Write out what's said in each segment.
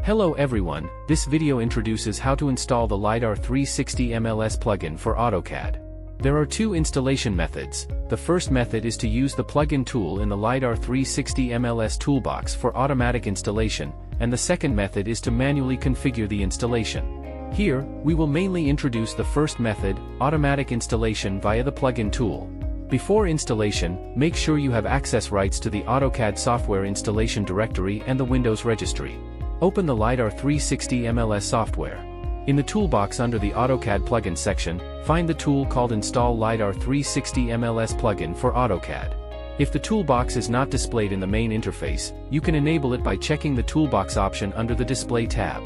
Hello everyone, this video introduces how to install the LiDAR 360 MLS plugin for AutoCAD. There are two installation methods. The first method is to use the plugin tool in the LiDAR 360 MLS toolbox for automatic installation, and the second method is to manually configure the installation. Here, we will mainly introduce the first method, automatic installation via the plugin tool. Before installation, make sure you have access rights to the AutoCAD software installation directory and the Windows registry. Open the LiDAR 360 MLS software. In the toolbox under the AutoCAD plugin section, find the tool called Install LiDAR 360 MLS plugin for AutoCAD. If the toolbox is not displayed in the main interface, you can enable it by checking the toolbox option under the Display tab.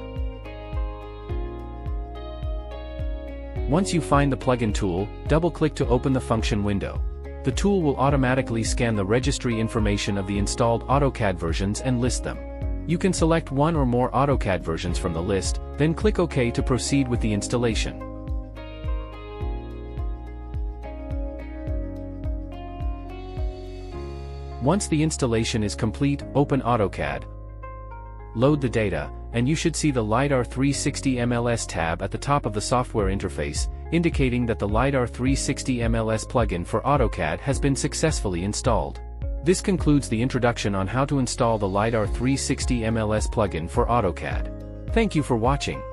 Once you find the plugin tool, double-click to open the function window. The tool will automatically scan the registry information of the installed AutoCAD versions and list them. You can select one or more AutoCAD versions from the list, then click OK to proceed with the installation. Once the installation is complete, open AutoCAD, load the data, and you should see the LiDAR 360 MLS tab at the top of the software interface, indicating that the LiDAR 360 MLS plugin for AutoCAD has been successfully installed. This concludes the introduction on how to install the LiDAR 360 MLS plugin for AutoCAD. Thank you for watching.